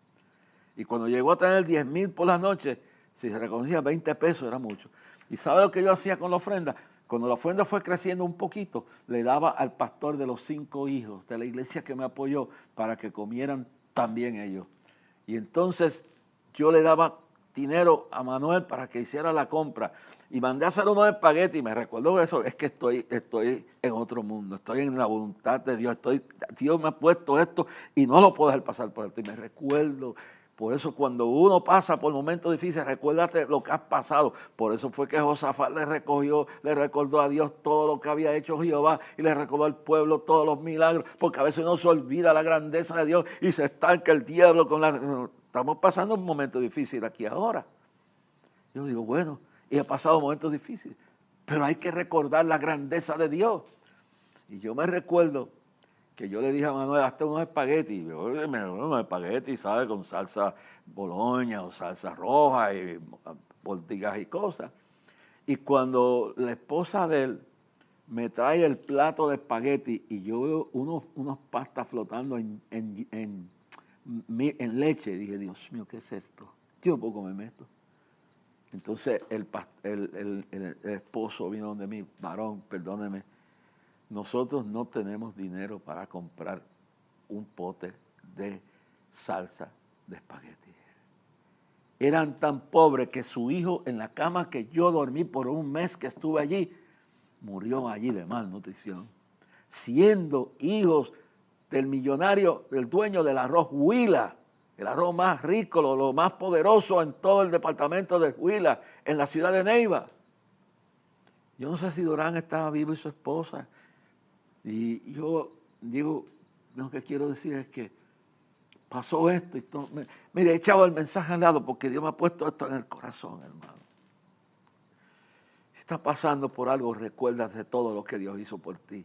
Y cuando llegó a tener 10,000 por la noche, si se recogía 20 pesos, era mucho. ¿Y sabe lo que yo hacía con la ofrenda? Cuando la ofrenda fue creciendo un poquito, le daba al pastor de los 5 hijos de la iglesia que me apoyó para que comieran también ellos. Y entonces yo le daba dinero a Manuel para que hiciera la compra. Y mandé a hacer unos espaguetis y me recuerdo eso, es que estoy en otro mundo, estoy en la voluntad de Dios, Dios me ha puesto esto y no lo puedo dejar pasar por alto. Y me recuerdo. Por eso cuando uno pasa por momentos difíciles, recuérdate lo que has pasado. Por eso fue que Josafat le recordó a Dios todo lo que había hecho Jehová y le recordó al pueblo todos los milagros, porque a veces uno se olvida la grandeza de Dios y se estanca el diablo con la... Estamos pasando un momento difícil aquí ahora. Yo digo, bueno, y he pasado momentos difíciles, pero hay que recordar la grandeza de Dios. Y yo me recuerdo que yo le dije a Manuel, hazte unos espaguetis, unos espaguetis, ¿sabes? Con salsa boloña o salsa roja y voltigas y cosas. Y cuando la esposa de él me trae el plato de espagueti y yo veo unos pastas flotando en leche, dije, Dios mío, ¿qué es esto? Yo no puedo comerme esto. Entonces el esposo vino donde mí, varón, perdóneme, nosotros no tenemos dinero para comprar un pote de salsa de espagueti. Eran tan pobres que su hijo, en la cama que yo dormí por un mes que estuve allí, murió allí de malnutrición, siendo hijos del millonario, del dueño del arroz Huila, el arroz más rico, lo más poderoso en todo el departamento de Huila, en la ciudad de Neiva. Yo no sé si Durán estaba vivo y su esposa. Y yo digo, lo que quiero decir es que pasó esto. Mire, he echado el mensaje al lado porque Dios me ha puesto esto en el corazón, hermano. Si estás pasando por algo, recuérdate todo lo que Dios hizo por ti.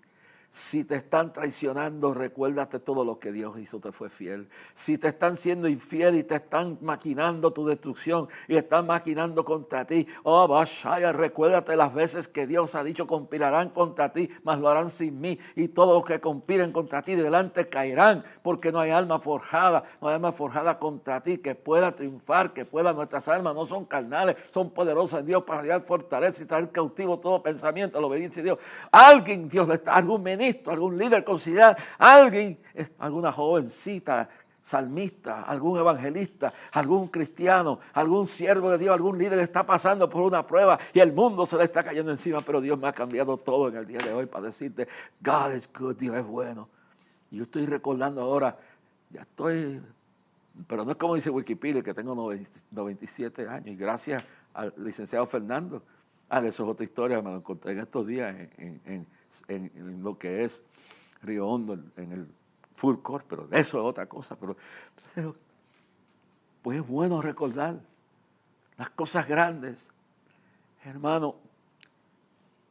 Si te están traicionando, recuérdate todo lo que Dios hizo, te fue fiel. Si te están siendo infiel y te están maquinando tu destrucción y están maquinando contra ti, oh, Bashaya, recuérdate las veces que Dios ha dicho, conspirarán contra ti, mas lo harán sin mí. Y todos los que conspiren contra ti delante caerán, porque no hay alma forjada contra ti que pueda triunfar, que pueda, nuestras almas no son carnales, son poderosas en Dios para dar fortaleza y traer cautivo todo pensamiento a la obediencia de Dios. Alguien, Dios le está, algún ministro, algún líder considerar, alguien, alguna jovencita, salmista, algún evangelista, algún cristiano, algún siervo de Dios, algún líder está pasando por una prueba y el mundo se le está cayendo encima, pero Dios me ha cambiado todo en el día de hoy para decirte, God is good, Dios es bueno. Y yo estoy recordando ahora, ya estoy, pero no es como dice Wikipedia, que tengo 97 años, y gracias al licenciado Fernando. De eso es otra historia, me lo encontré en estos días en lo que es Río Hondo, en el Food Court, pero eso es otra cosa. Pero pues es bueno recordar las cosas grandes. Hermano,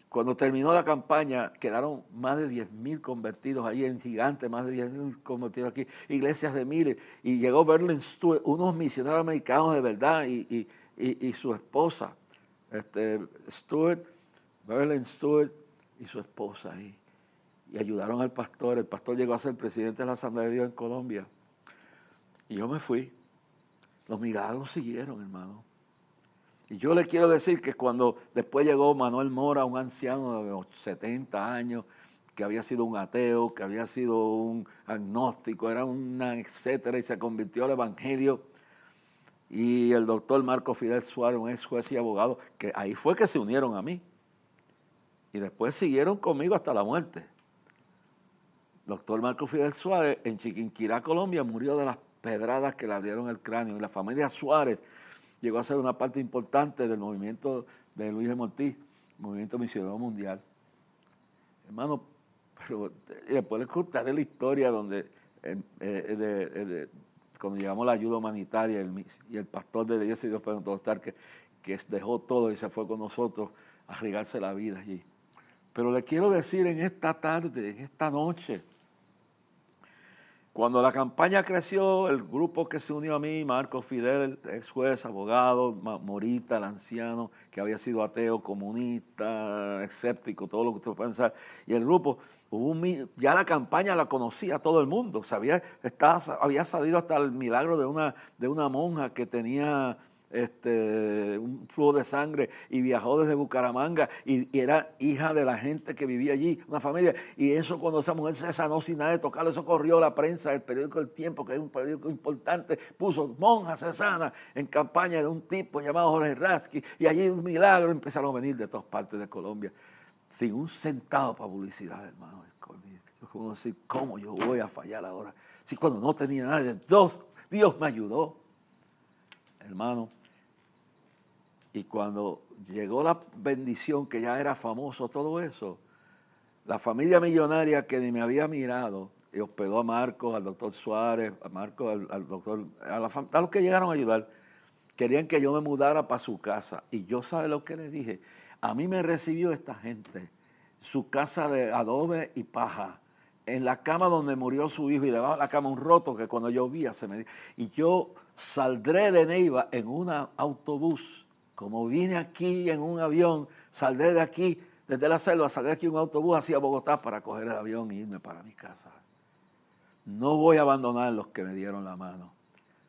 cuando terminó la campaña, quedaron más de 10,000 convertidos ahí en Gigante, más de 10,000 convertidos aquí, iglesias de miles, y llegó Berlin Stewart, unos misioneros americanos de verdad, y su esposa, Berlin Stewart y su esposa ahí. Y ayudaron al pastor. El pastor llegó a ser presidente de la Asamblea de Dios en Colombia. Y yo me fui. Los milagros siguieron, hermano. Y yo le quiero decir que cuando después llegó Manuel Mora, un anciano de 70 años, que había sido un ateo, que había sido un agnóstico, era una etcétera, y se convirtió al evangelio. Y el doctor Marco Fidel Suárez, un ex juez y abogado, que ahí fue que se unieron a mí. Y después siguieron conmigo hasta la muerte. Doctor Marco Fidel Suárez, en Chiquinquirá, Colombia, murió de las pedradas que le abrieron el cráneo. Y la familia Suárez llegó a ser una parte importante del movimiento de Luis de Mortiz, movimiento misionero mundial. Hermano, pero después les contaré la historia donde cuando llevamos la ayuda humanitaria y el pastor de Dios y Dios Pentecostal que dejó todo y se fue con nosotros a arriesgarse la vida allí. Pero le quiero decir en esta tarde, en esta noche, Cuando la campaña creció, el grupo que se unió a mí, Marco Fidel, ex juez, abogado, Morita, el anciano, que había sido ateo, comunista, escéptico, todo lo que usted puede pensar, y el grupo, ya la campaña la conocía todo el mundo, había salido hasta el milagro de una monja que tenía un flujo de sangre y viajó desde Bucaramanga y era hija de la gente que vivía allí, una familia, y eso cuando esa mujer se sanó sin nada de tocarlo, eso corrió la prensa, el periódico El Tiempo, que es un periódico importante, puso monja se sana en campaña de un tipo llamado Jorge Rasky, y allí un milagro, empezaron a venir de todas partes de Colombia, sin un centavo para publicidad, hermano. Yo como decir, ¿cómo yo voy a fallar ahora? Si cuando no tenía nada, Dios me ayudó, hermano. Y cuando llegó la bendición, que ya era famoso todo eso, la familia millonaria que ni me había mirado, y hospedó a Marcos, al doctor Suárez, a Marcos, al doctor, a los que llegaron a ayudar, querían que yo me mudara para su casa. Y yo, ¿sabe lo que les dije? A mí me recibió esta gente, su casa de adobe y paja, en la cama donde murió su hijo, y debajo de la cama un roto que cuando llovía se me... Y yo saldré de Neiva en un autobús. Como vine aquí en un avión, saldré de aquí, desde la selva, saldré aquí en un autobús hacia Bogotá para coger el avión e irme para mi casa. No voy a abandonar a los que me dieron la mano.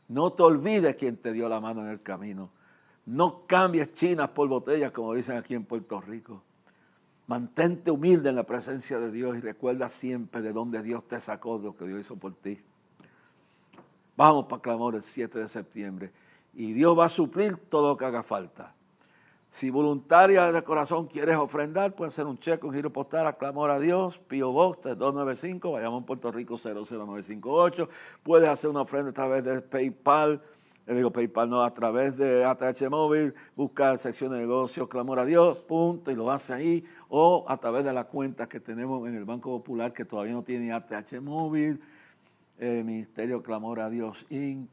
No te olvides quién te dio la mano en el camino. No cambies chinas por botellas, como dicen aquí en Puerto Rico. Mantente humilde en la presencia de Dios y recuerda siempre de dónde Dios te sacó, de lo que Dios hizo por ti. Vamos para Clamor el 7 de septiembre. Y Dios va a suplir todo lo que haga falta. Si voluntaria de corazón quieres ofrendar, puedes hacer un cheque, un giro postal a Clamor a Dios, P.O. Box 3295, Bayamón, Puerto Rico 00958. Puedes hacer una ofrenda a través de PayPal, a través de ATH Móvil, busca sección de negocios, Clamor a Dios, punto, y lo hace ahí. O a través de la cuenta que tenemos en el Banco Popular, que todavía no tiene ATH Móvil, Ministerio Clamor a Dios, Inc.,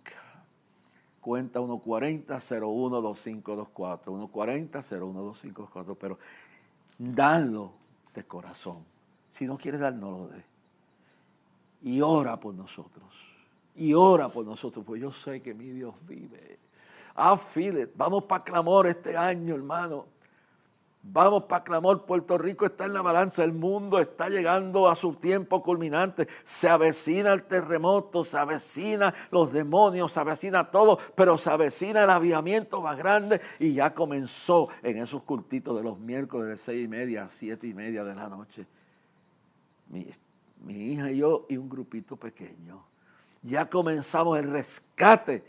cuenta 140-012524, 140-012524, pero danlo de corazón. Si no quieres dar, no lo dé. Y ora por nosotros. Y ora por nosotros, pues yo sé que mi Dios vive. I feel it. Vamos para Clamor este año, hermano. Vamos para Clamor. Puerto Rico está en la balanza. El mundo está llegando a su tiempo culminante. Se avecina el terremoto, se avecina los demonios, se avecina todo, pero se avecina el avivamiento más grande y ya comenzó en esos cultitos de los miércoles de 6:30 a 7:30 de la noche. Mi hija y yo y un grupito pequeño. Ya comenzamos el rescate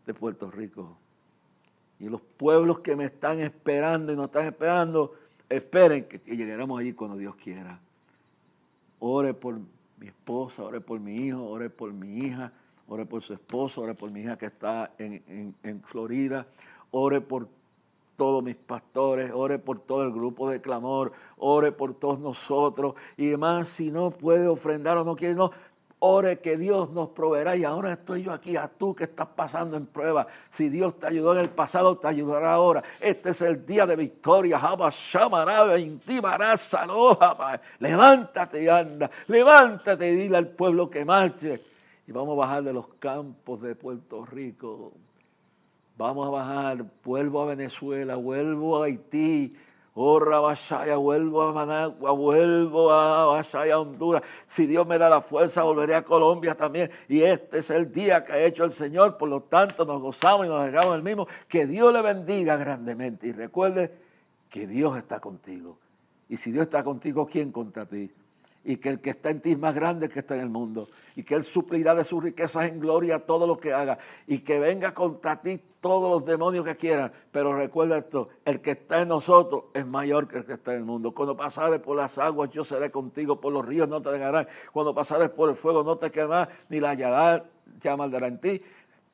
de Puerto Rico. Y los pueblos que me están esperando y nos están esperando, esperen que lleguemos allí cuando Dios quiera. Ore por mi esposa, ore por mi hijo, ore por mi hija, ore por su esposo, ore por mi hija que está en Florida, ore por todos mis pastores, ore por todo el grupo de Clamor, ore por todos nosotros. Y demás, si no puede ofrendar o no quiere, no. Ore que Dios nos proveerá. Y ahora estoy yo aquí, a tú que estás pasando en prueba. Si Dios te ayudó en el pasado, te ayudará ahora. Este es el día de victoria. Levántate y anda. Levántate y dile al pueblo que marche. Y vamos a bajar de los campos de Puerto Rico. Vamos a bajar. Vuelvo a Venezuela, vuelvo a Haití. Rabashaya, vuelvo a Managua, vuelvo a Rabashaya, Honduras. Si Dios me da la fuerza, volveré a Colombia también. Y este es el día que ha hecho el Señor. Por lo tanto, nos gozamos y nos dejamos el mismo. Que Dios le bendiga grandemente. Y recuerde que Dios está contigo. Y si Dios está contigo, ¿quién contra ti? Y que el que está en ti es más grande que está en el mundo. Y que Él suplirá de sus riquezas en gloria todo lo que haga. Y que venga contra ti todos los demonios que quieran. Pero recuerda esto, el que está en nosotros es mayor que el que está en el mundo. Cuando pasares por las aguas, yo seré contigo. Por los ríos no te dejarán. Cuando pasares por el fuego no te quemarás, ni la llama arderá en ti.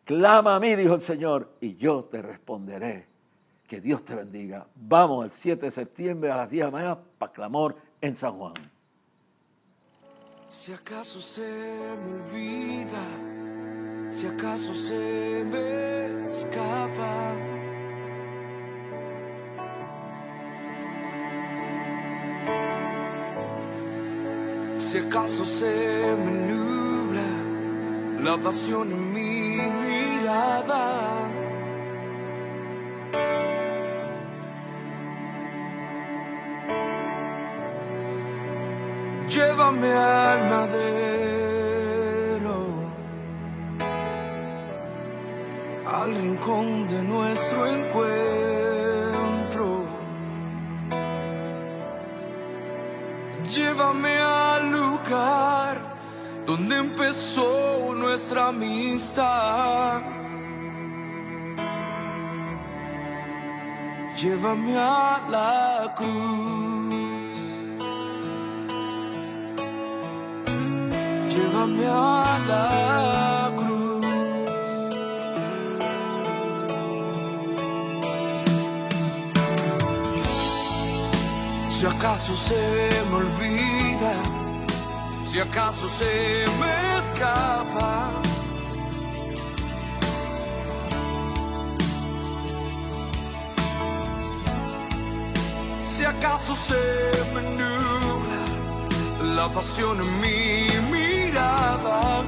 Clama a mí, dijo el Señor, y yo te responderé. Que Dios te bendiga. Vamos el 7 de septiembre a las 10 de la mañana para Clamor en San Juan. Si acaso se me olvida, si acaso se me escapa, si acaso se me nubla la pasión en mi mirada. Llévame al madero, al rincón de nuestro encuentro. Llévame al lugar donde empezó nuestra amistad. Llévame a la cruz. Llévame a la cruz. Si acaso se me olvida, si acaso se me escapa, si acaso se me nubla la pasión en mi mirada.